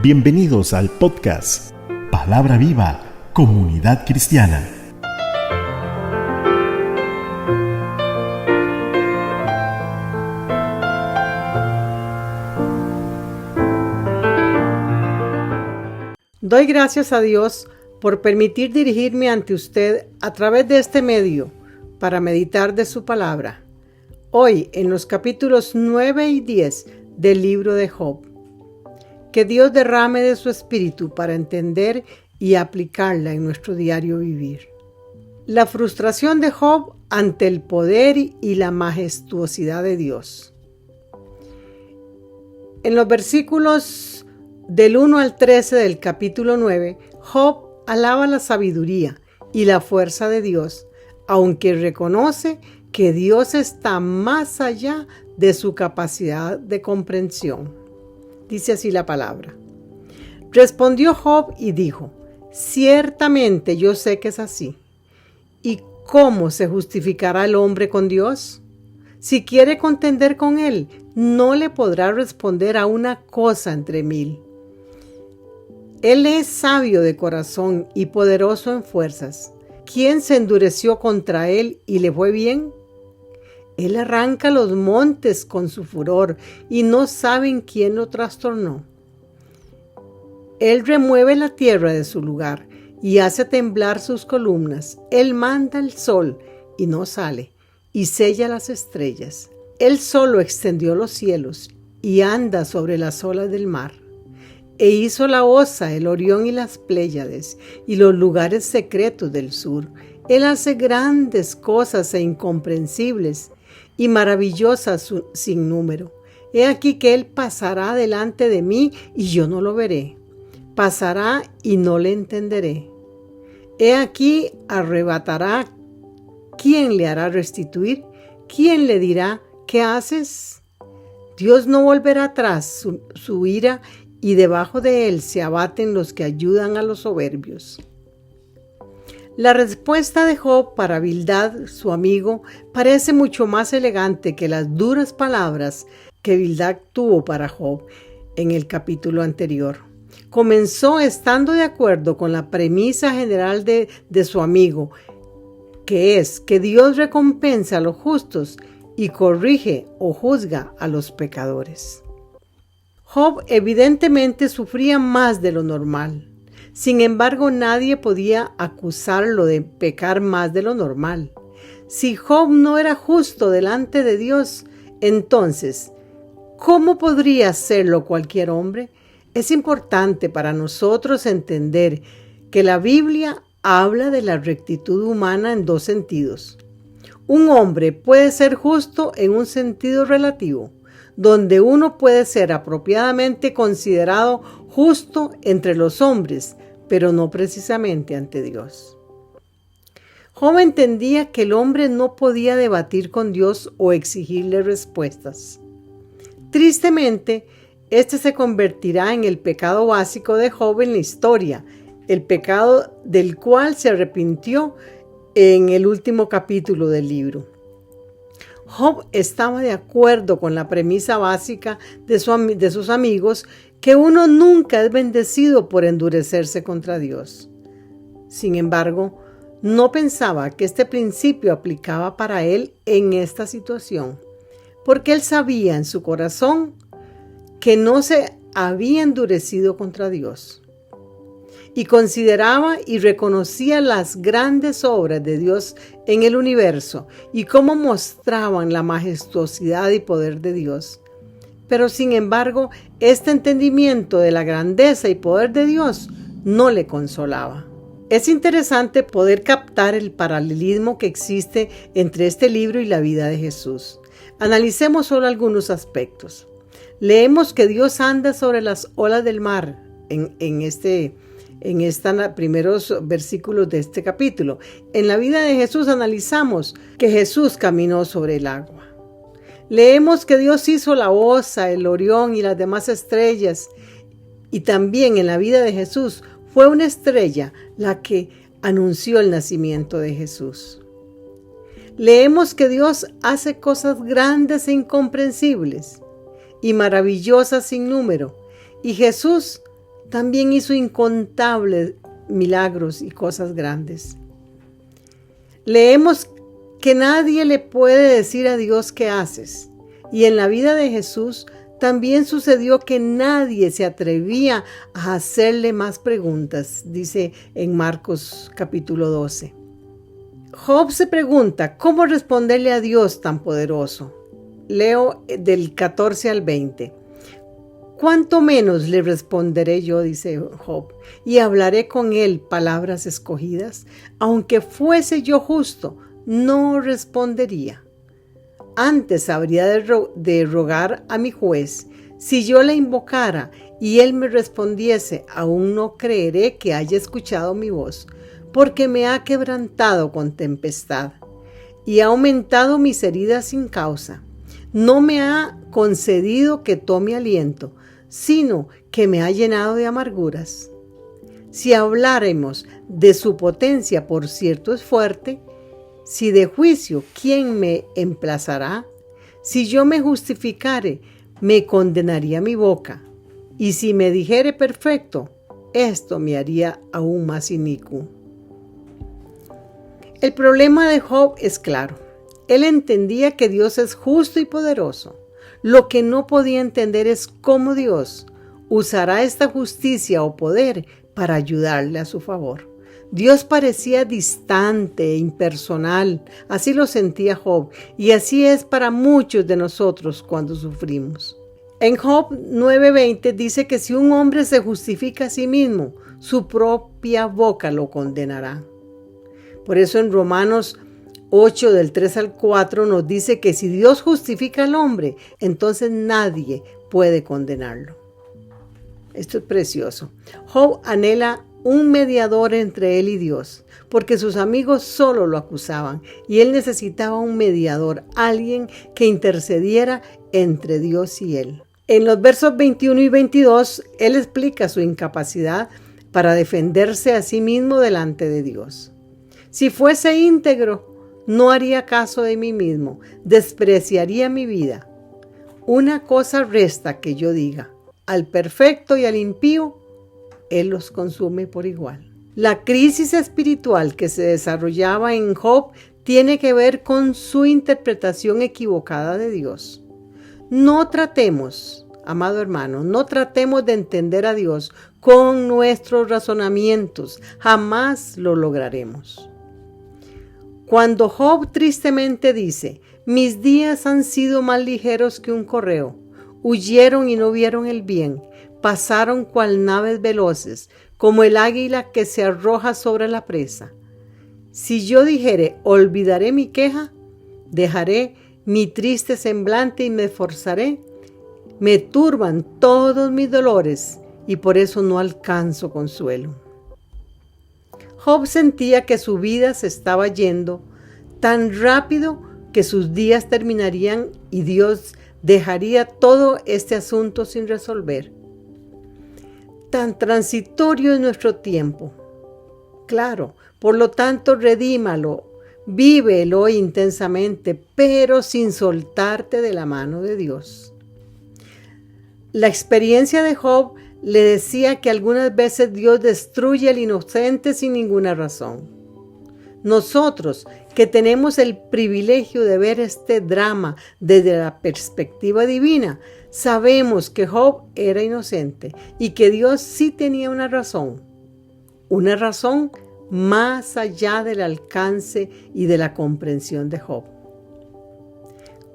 Bienvenidos al podcast Palabra Viva, Comunidad Cristiana. Doy gracias a Dios por permitir dirigirme ante usted a través de este medio para meditar de su palabra. Hoy en los capítulos 9 y 10 del libro de Job. Que Dios derrame de su espíritu para entender y aplicarla en nuestro diario vivir. La frustración de Job ante el poder y la majestuosidad de Dios. En los versículos del 1 al 13 del capítulo 9, Job alaba la sabiduría y la fuerza de Dios, aunque reconoce que Dios está más allá de su capacidad de comprensión. Dice así la palabra. Respondió Job y dijo: ciertamente yo sé que es así. ¿Y cómo se justificará el hombre con Dios? Si quiere contender con él, no le podrá responder a una cosa entre mil. Él es sabio de corazón y poderoso en fuerzas. ¿Quién se endureció contra él y le fue bien? Él arranca los montes con su furor y no saben quién lo trastornó. Él remueve la tierra de su lugar y hace temblar sus columnas. Él manda el sol y no sale, y sella las estrellas. Él solo extendió los cielos y anda sobre las olas del mar. E hizo la Osa, el Orión y las Pléyades, y los lugares secretos del sur. Él hace grandes cosas e incomprensibles, y maravillosas sin número. He aquí que Él pasará delante de mí, y yo no lo veré. Pasará y no le entenderé. He aquí arrebatará. ¿Quién le hará restituir? ¿Quién le dirá: ¿qué haces? Dios no volverá atrás su ira, y debajo de él se abaten los que ayudan a los soberbios. La respuesta de Job para Bildad, su amigo, parece mucho más elegante que las duras palabras que Bildad tuvo para Job en el capítulo anterior. Comenzó estando de acuerdo con la premisa general de su amigo, que es que Dios recompensa a los justos y corrige o juzga a los pecadores. Job evidentemente sufría más de lo normal. Sin embargo, nadie podía acusarlo de pecar más de lo normal. Si Job no era justo delante de Dios, entonces, ¿cómo podría serlo cualquier hombre? Es importante para nosotros entender que la Biblia habla de la rectitud humana en dos sentidos. Un hombre puede ser justo en un sentido relativo, donde uno puede ser apropiadamente considerado justo entre los hombres, pero no precisamente ante Dios. Job entendía que el hombre no podía debatir con Dios o exigirle respuestas. Tristemente, este se convertirá en el pecado básico de Job en la historia, el pecado del cual se arrepintió en el último capítulo del libro. Job estaba de acuerdo con la premisa básica de sus amigos, que uno nunca es bendecido por endurecerse contra Dios. Sin embargo, no pensaba que este principio aplicaba para él en esta situación, porque él sabía en su corazón que no se había endurecido contra Dios. Y consideraba y reconocía las grandes obras de Dios en el universo y cómo mostraban la majestuosidad y poder de Dios. Pero sin embargo, este entendimiento de la grandeza y poder de Dios no le consolaba. Es interesante poder captar el paralelismo que existe entre este libro y la vida de Jesús. Analicemos solo algunos aspectos. Leemos que Dios anda sobre las olas del mar en estos primeros versículos de este capítulo. En la vida de Jesús analizamos que Jesús caminó sobre el agua. Leemos que Dios hizo la Osa, el Orión y las demás estrellas. Y también en la vida de Jesús fue una estrella la que anunció el nacimiento de Jesús. Leemos que Dios hace cosas grandes e incomprensibles y maravillosas sin número. Y Jesús también hizo incontables milagros y cosas grandes. Leemos que nadie le puede decir a Dios qué haces. Y en la vida de Jesús también sucedió que nadie se atrevía a hacerle más preguntas, dice en Marcos capítulo 12. Job se pregunta cómo responderle a Dios tan poderoso. Leo del 14 al 20. ¿Cuánto menos le responderé yo, dice Job, y hablaré con él palabras escogidas? Aunque fuese yo justo, no respondería. Antes habría de rogar a mi juez. Si yo le invocara y él me respondiese, aún no creeré que haya escuchado mi voz, porque me ha quebrantado con tempestad y ha aumentado mis heridas sin causa. No me ha concedido que tome aliento, sino que me ha llenado de amarguras. Si habláremos de su potencia, por cierto es fuerte. Si de juicio, ¿quién me emplazará? Si yo me justificare, me condenaría mi boca. Y si me dijere perfecto, esto me haría aún más inicuo. El problema de Job es claro. Él entendía que Dios es justo y poderoso. Lo que no podía entender es cómo Dios usará esta justicia o poder para ayudarle a su favor. Dios parecía distante e impersonal, así lo sentía Job, y así es para muchos de nosotros cuando sufrimos. En Job 9:20 dice que si un hombre se justifica a sí mismo, su propia boca lo condenará. Por eso en Romanos 8 del 3 al 4 nos dice que si Dios justifica al hombre, entonces nadie puede condenarlo. Esto es precioso. Job anhela un mediador entre él y Dios, porque sus amigos solo lo acusaban y él necesitaba un mediador, alguien que intercediera entre Dios y él. En los versos 21 y 22, él explica su incapacidad para defenderse a sí mismo delante de Dios. Si fuese íntegro, no haría caso de mí mismo, despreciaría mi vida. Una cosa resta que yo diga, al perfecto y al impío, Él los consume por igual. La crisis espiritual que se desarrollaba en Job tiene que ver con su interpretación equivocada de Dios. No tratemos, amado hermano, no tratemos de entender a Dios con nuestros razonamientos. Jamás lo lograremos. Cuando Job tristemente dice, mis días han sido más ligeros que un correo, huyeron y no vieron el bien, pasaron cual naves veloces, como el águila que se arroja sobre la presa. Si yo dijere, olvidaré mi queja, dejaré mi triste semblante y me esforzaré, me turban todos mis dolores y por eso no alcanzo consuelo. Job sentía que su vida se estaba yendo tan rápido que sus días terminarían y Dios dejaría todo este asunto sin resolver. Tan transitorio es nuestro tiempo. Claro, por lo tanto, redímalo, vívelo intensamente, pero sin soltarte de la mano de Dios. La experiencia de Job le decía que algunas veces Dios destruye al inocente sin ninguna razón. Nosotros, que tenemos el privilegio de ver este drama desde la perspectiva divina, sabemos que Job era inocente y que Dios sí tenía una razón más allá del alcance y de la comprensión de Job.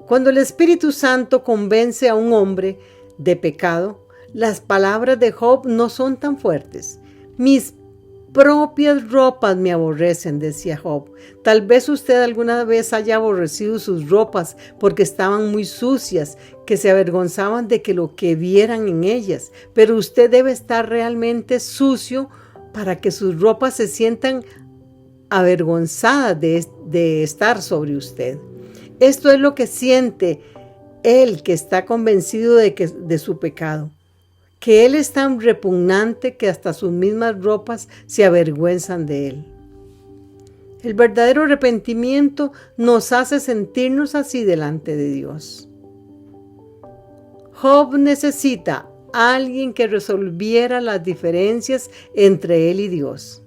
Cuando el Espíritu Santo convence a un hombre de pecado, las palabras de Job no son tan fuertes. Mis propias ropas me aborrecen, decía Job. Tal vez usted alguna vez haya aborrecido sus ropas porque estaban muy sucias, que se avergonzaban de que lo que vieran en ellas, pero usted debe estar realmente sucio para que sus ropas se sientan avergonzadas de estar sobre usted. Esto es lo que siente él que está convencido de su pecado, que él es tan repugnante que hasta sus mismas ropas se avergüenzan de él. El verdadero arrepentimiento nos hace sentirnos así delante de Dios. Job necesita alguien que resolviera las diferencias entre él y Dios.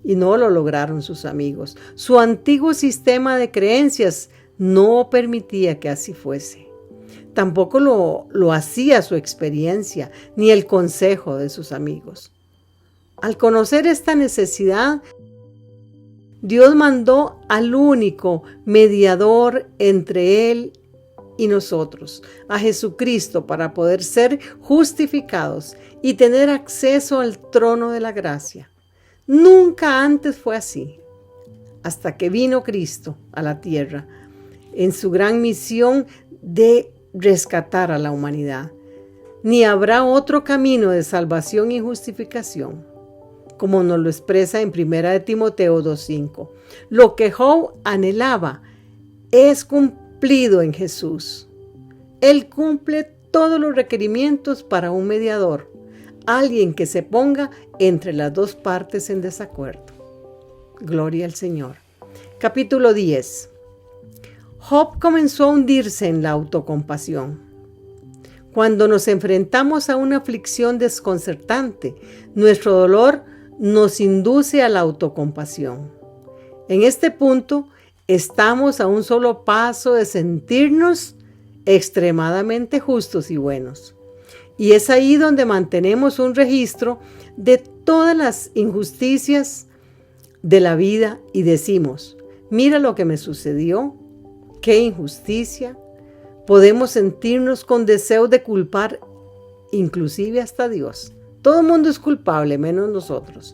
Y no lo lograron sus amigos. Su antiguo sistema de creencias no permitía que así fuese. Tampoco lo hacía su experiencia ni el consejo de sus amigos. Al conocer esta necesidad, Dios mandó al único mediador entre Él y nosotros, a Jesucristo, para poder ser justificados y tener acceso al trono de la gracia. Nunca antes fue así, hasta que vino Cristo a la tierra en su gran misión de rescatar a la humanidad. Ni habrá otro camino de salvación y justificación, como nos lo expresa en 1 Timoteo 2:5. Lo que Job anhelaba es cumplido en Jesús. Él cumple todos los requerimientos para un mediador, alguien que se ponga entre las dos partes en desacuerdo. Gloria al Señor. Capítulo 10. Job comenzó a hundirse en la autocompasión. Cuando nos enfrentamos a una aflicción desconcertante, nuestro dolor nos induce a la autocompasión. En este punto, estamos a un solo paso de sentirnos extremadamente justos y buenos. Y es ahí donde mantenemos un registro de todas las injusticias de la vida y decimos: mira lo que me sucedió, qué injusticia. Podemos sentirnos con deseo de culpar, inclusive hasta Dios. Todo el mundo es culpable, menos nosotros.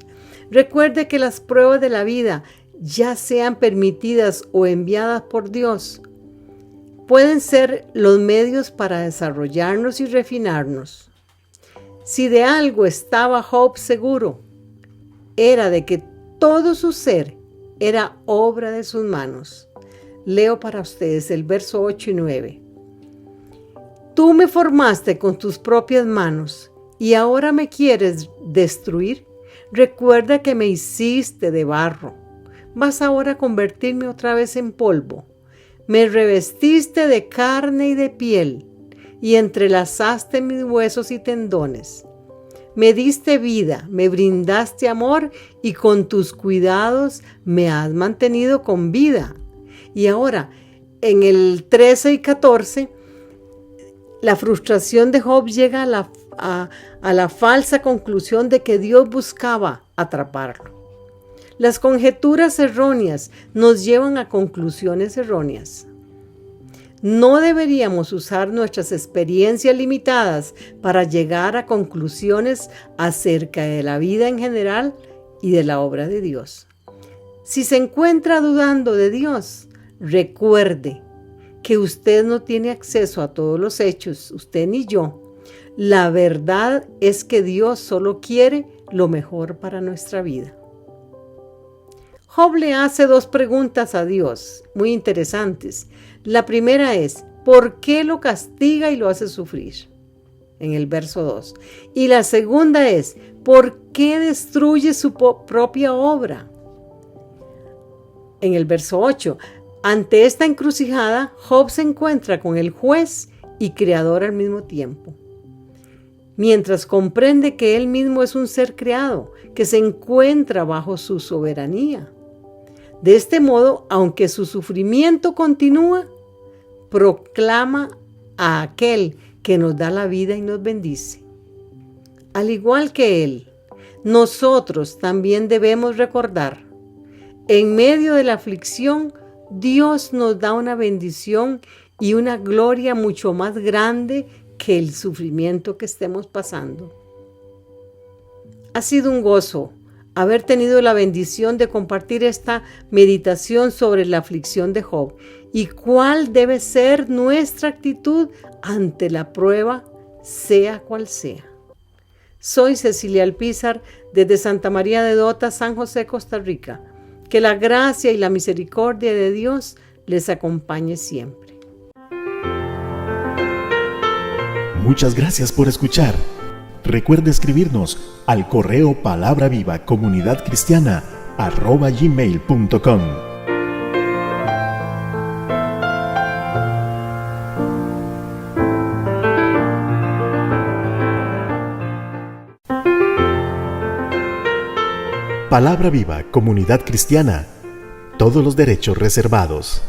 Recuerde que las pruebas de la vida, ya sean permitidas o enviadas por Dios, pueden ser los medios para desarrollarnos y refinarnos. Si de algo estaba Job seguro, era de que todo su ser era obra de sus manos. Leo para ustedes el verso 8 y 9. Tú me formaste con tus propias manos y ahora me quieres destruir. Recuerda que me hiciste de barro. ¿Vas ahora a convertirme otra vez en polvo? Me revestiste de carne y de piel y entrelazaste mis huesos y tendones. Me diste vida, me brindaste amor y con tus cuidados me has mantenido con vida. Y ahora, en el 13 y 14, la frustración de Job llega a la falsa conclusión de que Dios buscaba atraparlo. Las conjeturas erróneas nos llevan a conclusiones erróneas. No deberíamos usar nuestras experiencias limitadas para llegar a conclusiones acerca de la vida en general y de la obra de Dios. Si se encuentra dudando de Dios, recuerde que usted no tiene acceso a todos los hechos, usted ni yo. La verdad es que Dios solo quiere lo mejor para nuestra vida. Job le hace dos preguntas a Dios, muy interesantes. La primera es: ¿por qué lo castiga y lo hace sufrir? En el verso 2. Y la segunda es: ¿por qué destruye su propia obra? En el verso 8. Ante esta encrucijada, Job se encuentra con el juez y creador al mismo tiempo. Mientras comprende que él mismo es un ser creado, que se encuentra bajo su soberanía. De este modo, aunque su sufrimiento continúa, proclama a aquel que nos da la vida y nos bendice. Al igual que él, nosotros también debemos recordar: en medio de la aflicción, Dios nos da una bendición y una gloria mucho más grande que el sufrimiento que estemos pasando. Ha sido un gozo haber tenido la bendición de compartir esta meditación sobre la aflicción de Job y cuál debe ser nuestra actitud ante la prueba, sea cual sea. Soy Cecilia Alpizar desde Santa María de Dota, San José, Costa Rica. Que la gracia y la misericordia de Dios les acompañe siempre. Muchas gracias por escuchar. Recuerde escribirnos al correo palabravivacomunidadcristiana@gmail.com. Palabra Viva, Comunidad Cristiana. Todos los derechos reservados.